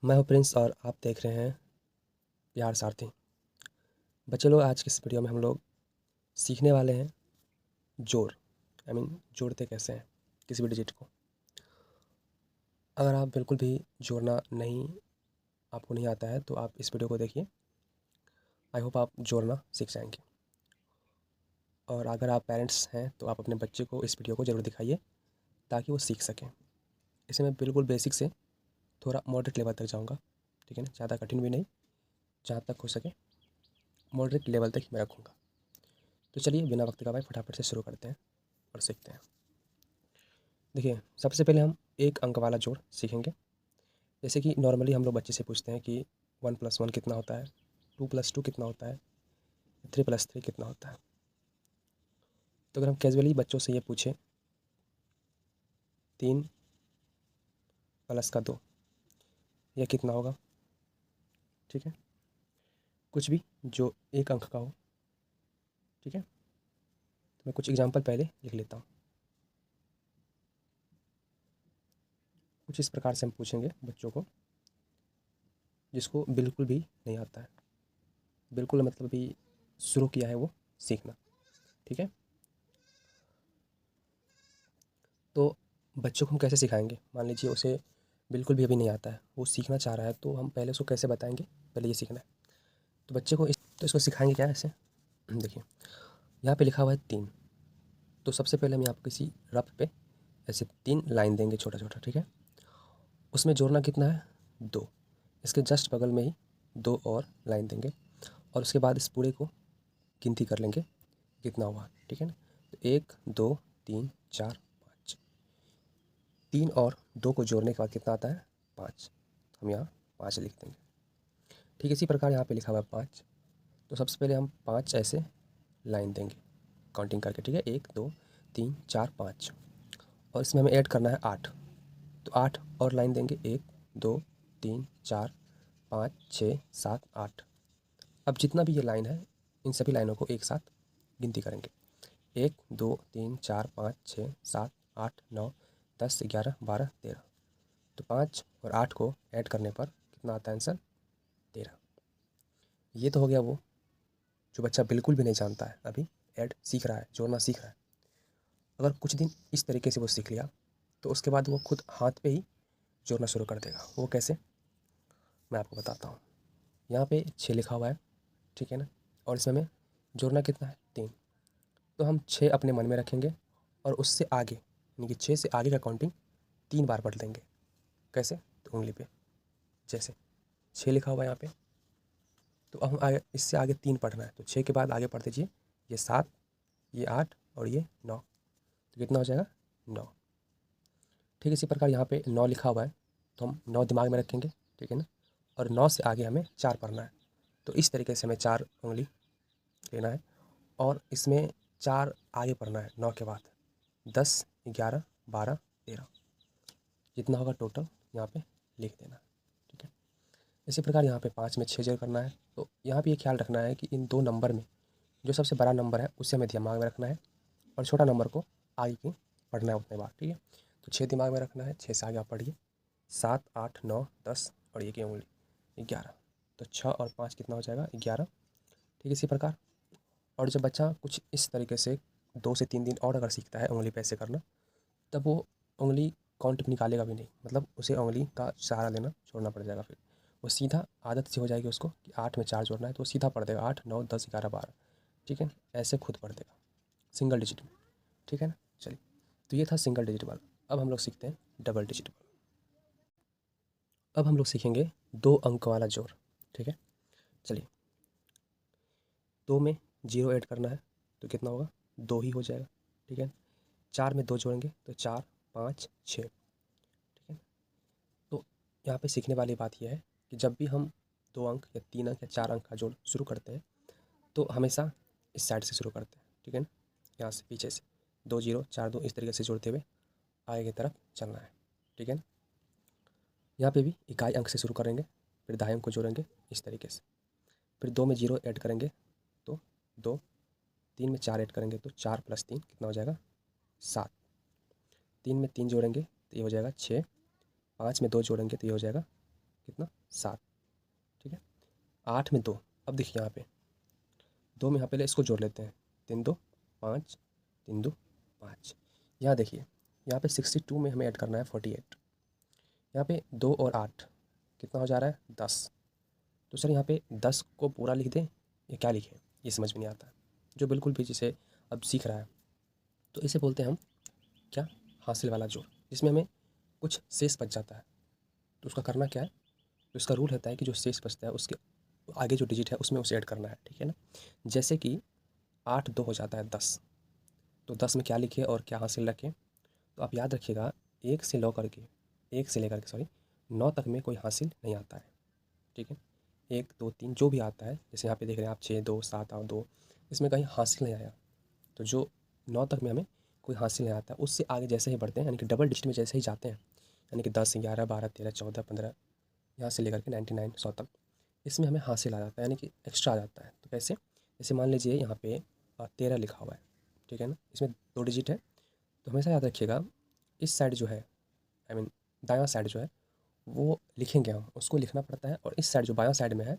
मैं हूँ प्रिंस और आप देख रहे हैं प्यार सारथी। बच्चे लोग, आज की इस वीडियो में हम लोग सीखने वाले हैं जोड़। जोड़ते कैसे हैं किसी भी डिजिट को। अगर आप बिल्कुल भी जोड़ना नहीं आपको नहीं आता है तो आप इस वीडियो को देखिए। आई होप आप जोड़ना सीख जाएंगे। और अगर आप पेरेंट्स हैं तो आप अपने बच्चे को इस वीडियो को ज़रूर दिखाइए ताकि वो सीख सकें। इसे मैं बिल्कुल बेसिक से थोड़ा मॉडरेट लेवल तक जाऊँगा, ठीक है ना। ज़्यादा कठिन भी नहीं, जहाँ तक हो सके मॉडरेट लेवल तक ही मैं रखूँगा। तो चलिए बिना वक्त गवाए फटाफट से शुरू करते हैं और सीखते हैं। देखिए, सबसे पहले हम एक अंक वाला जोड़ सीखेंगे। जैसे कि नॉर्मली हम लोग बच्चे से पूछते हैं कि 1+1 कितना होता है, 2+2 कितना होता है, 3+3 कितना होता है। तो अगर हम कैजुअली बच्चों से ये पूछें 3+2 यह कितना होगा, ठीक है। कुछ भी जो एक अंक का हो, ठीक है। तो मैं कुछ एग्जांपल पहले लिख लेता हूँ। कुछ इस प्रकार से हम पूछेंगे बच्चों को जिसको बिल्कुल भी नहीं आता है, बिल्कुल मतलब भी शुरू किया है वो सीखना, ठीक है। तो बच्चों को हम कैसे सिखाएंगे। मान लीजिए उसे बिल्कुल भी अभी नहीं आता है, वो सीखना चाह रहा है, तो हम पहले उसको कैसे बताएंगे पहले ये सीखना है। तो बच्चे को इसको सिखाएंगे क्या ऐसे। देखिए, यहाँ पे लिखा हुआ है 3। तो सबसे पहले हम यहाँ पे किसी रफ पे ऐसे 3 लाइन देंगे छोटा छोटा, ठीक है। उसमें जोड़ना कितना है, 2। इसके जस्ट बगल में ही 2 और लाइन देंगे और उसके बाद इस पूरे को गिनती कर लेंगे कितना हुआ, ठीक है ना। तो 1 2 3 4 5, 3 और 2 को जोड़ने के बाद कितना आता है, 5। हम यहाँ 5 लिख देंगे, ठीक है। इसी प्रकार यहाँ पे लिखा हुआ है 5। तो सबसे पहले हम 5 ऐसे लाइन देंगे काउंटिंग करके, ठीक है। 1 2 3 4 5 और इसमें हमें ऐड करना है 8। तो 8 और लाइन देंगे, 1 2 3 4 5 6 7 8। अब जितना भी ये लाइन है इन सभी लाइनों को एक साथ गिनती करेंगे। 1 2 3 4 5 6 7 8 9 10 11 12 13। तो 5 और 8 को ऐड करने पर कितना आता है आंसर, 13। ये तो हो गया वो जो बच्चा बिल्कुल भी नहीं जानता है, अभी ऐड सीख रहा है, जोड़ना सीख रहा है। अगर कुछ दिन इस तरीके से वो सीख लिया तो उसके बाद वो खुद हाथ पे ही जोड़ना शुरू कर देगा। वो कैसे, मैं आपको बताता हूँ। यहाँ पे 6 लिखा हुआ है, ठीक है ना। और इसमें हमें जोड़ना कितना है, 3। तो हम 6 अपने मन में रखेंगे और उससे आगे यानी कि 6 से आगे का काउंटिंग 3 बार पढ़ लेंगे। कैसे, तो उंगली पे जैसे 6 लिखा हुआ है यहाँ पे, तो अब हम आगे इससे आगे 3 पढ़ना है। तो 6 के बाद आगे पढ़ दीजिए, ये 7, ये 8 और ये 9। तो कितना हो जाएगा, 9। ठीक इसी प्रकार यहाँ पे 9 लिखा हुआ है, तो हम 9 दिमाग में रखेंगे, ठीक है ना। और 9 से आगे हमें 4 पढ़ना है। तो इस तरीके से हमें 4 उंगली लेना है और इसमें 4 आगे पढ़ना है 9 के बाद। 10 11 12 13 जितना होगा टोटल यहाँ पे लिख देना, ठीक है। इसी प्रकार यहाँ पे 5 में 6 जोड़ करना है। तो यहाँ पे ये ख्याल रखना है कि इन 2 नंबर में जो सबसे बड़ा नंबर है उसे हमें दिमाग में रखना है और छोटा नंबर को आगे की पढ़ना है उतने बार, ठीक है। तो 6 दिमाग में रखना है, 6 से आगे आप पढ़िए, 7 8 9 10 और ये की उंगली 11। तो 6 और 5 कितना हो जाएगा, 11, ठीक है। इसी प्रकार और जब बच्चा कुछ इस तरीके से 2 से 3 दिन और अगर सीखता है उंगली पे ऐसे करना, तब वो उंगली काउंट निकालेगा भी नहीं, मतलब उसे उंगली का सहारा लेना छोड़ना पड़ जाएगा। फिर वो सीधा आदत से हो जाएगी उसको कि 8 में 4 जोड़ना है, तो वो सीधा पढ़ देगा 8 9 10 11 12, ठीक है। ऐसे खुद पढ़ देगा सिंगल डिजिट में, ठीक है ना। चलिए, तो ये था सिंगल डिजिट वाला। अब हम लोग सीखते हैं डबल डिजिट वाला। अब हम लोग सीखेंगे 2 अंक वाला जोड़, ठीक है। चलिए, 2 में 0 ऐड करना है तो कितना होगा, 2 ही हो जाएगा, ठीक है। 4 में 2 जोड़ेंगे तो 4 5 6, ठीक है। तो यहाँ पे सीखने वाली बात यह है कि जब भी हम 2 अंक या 3 अंक या 4 अंक का जोड़ शुरू करते हैं तो हमेशा इस साइड से शुरू करते हैं, ठीक है ना। यहाँ से पीछे से 2 0 4 2 इस तरीके से जोड़ते हुए आगे की तरफ चलना है, ठीक है ना। यहाँ पे भी इकाई अंक से शुरू करेंगे, फिर दहाई अंक को जोड़ेंगे इस तरीके से, फिर 2 में 0 ऐड करेंगे तो 2, 3 में 4 ऐड करेंगे तो 4 + 3 कितना हो जाएगा, 7। 3 में 3 जोड़ेंगे तो ये हो जाएगा 6, 5 में 2 जोड़ेंगे तो ये हो जाएगा कितना 7, ठीक है। 8 में 2, अब देखिए यहाँ पे 2 में यहाँ पहले इसको जोड़ लेते हैं, 3 2 5, 3 2 5। यहाँ देखिए यहाँ पे 62 में हमें ऐड करना है 48। यहाँ पे 2 और 8 कितना हो जा रहा है 10। तो सर यहाँ पे 10 को पूरा लिख दें या क्या लिखें, ये समझ में नहीं आता। जो बिल्कुल भी जिसे अब सीख रहा है तो इसे बोलते हैं हम क्या, हासिल वाला जोड़, जिसमें हमें कुछ शेष बच जाता है। तो उसका करना क्या है, तो इसका रूल रहता है कि जो शेष बचता है उसके आगे जो डिजिट है उसमें उसे ऐड करना है, ठीक है ना। जैसे कि 8 2 हो जाता है 10, तो 10 में क्या लिखे और क्या हासिल रखें। तो आप याद रखिएगा 1 से लेकर के 9 तक में कोई हासिल नहीं आता है, ठीक है। 1 2 3 जो भी आता है, जैसे यहाँ पे देख रहे हैं आप 6 2 7 और 2, इसमें कहीं हासिल नहीं आया। तो जो 9 तक में हमें कोई हासिल नहीं आता, उससे आगे जैसे ही बढ़ते हैं यानी कि डबल डिजिट में जैसे ही जाते हैं, यानी कि 10 11 12 13 14 15, यहाँ से लेकर के 99 100 तक, इसमें हमें हासिल आ जाता है, यानी कि एक्स्ट्रा आ जाता है। तो कैसे, जैसे मान लीजिए यहाँ पे 13 लिखा हुआ है, ठीक है ना, इसमें 2 डिजिट है। तो हमेशा याद रखिएगा इस साइड जो है, आई मीन दायां साइड जो है वो लिखेंगे हम, उसको लिखना पड़ता है, और इस साइड जो बायां साइड में है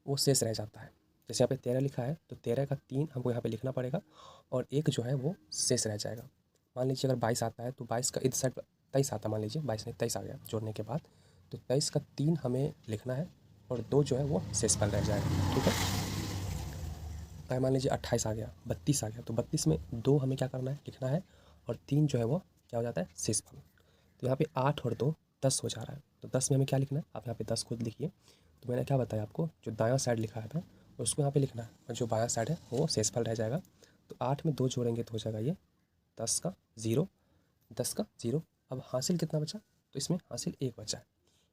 वो शेष रह जाता है। जैसे यहाँ पे 13 लिखा है तो 13 का 3 हमको यहाँ पे लिखना पड़ेगा, और 1 जो है वो शेष रह जाएगा। मान लीजिए अगर 22 आता है तो 22 का इस साइड 23 आता, मान लीजिए 22 नहीं 23 आ गया जोड़ने के बाद, तो 23 का 3 हमें लिखना है, और 2 जो है वो शेष फल रह जाएगा, ठीक है। तो मान लीजिए 28 आ गया, 32 आ गया, तो 32 में 2 हमें क्या करना है, लिखना है, और 3 जो है वो क्या हो जाता है, शेष फल। तो यहाँ पे 8 और 2 10 हो जा रहा है, तो 10 में हमें क्या लिखना है, आप यहाँ पे 10 खुद लिखिए। तो मैंने क्या बताया आपको, जो दायां साइड लिखा है उसको यहाँ पे लिखना है, और जो बायां साइड है वो शेषफल रह जाएगा। तो 8 में 2 जोड़ेंगे तो हो जाएगा ये 10 का 0, 10 का 0। अब हासिल कितना बचा, तो इसमें हासिल 1 बचा है,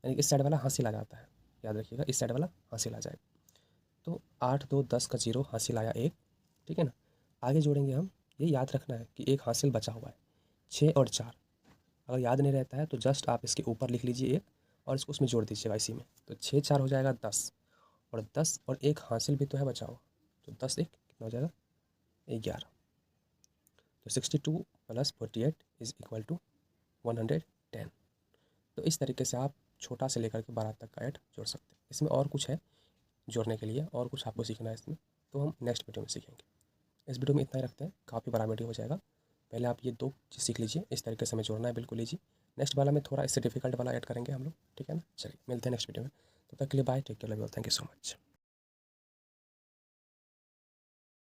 यानी कि इस साइड वाला हासिल आ जाता है, याद रखिएगा इस साइड वाला हासिल आ जाएगा। तो 8 2 10 का 0 हासिल आया 1, ठीक है ना। आगे जोड़ेंगे हम, ये याद रखना है कि एक हासिल बचा हुआ है, 6 और 4। अगर याद नहीं रहता है तो जस्ट आप इसके ऊपर लिख लीजिए 1, और इसको उसमें जोड़ दीजिएगा इसी में। तो 6 4 हो जाएगा 10, और 10 और 1 हासिल भी तो है बचा हुआ, तो 10 1 कितना हो जाएगा 11। तो 62 + 48 इज़ इक्वल टू 110। तो इस तरीके से आप छोटा से लेकर के 12 तक का ऐड जोड़ सकते हैं। इसमें और कुछ है जोड़ने के लिए, और कुछ आपको सीखना है इसमें, तो हम नेक्स्ट वीडियो में सीखेंगे। इस वीडियो में इतना ही रखते हैं, काफ़ी बड़ा वीडियो हो जाएगा। पहले आप ये 2 चीज़ सीख लीजिए, इस तरीके से हमें जोड़ना है बिल्कुल ईजी। नेक्स्ट वाला में थोड़ा इससे डिफिकल्ट वाला ऐड करेंगे हम लोग, ठीक है ना। चलिए मिलते हैं नेक्स्ट वीडियो में, तब तक के लिए bye, take care, love you all, thank you so much.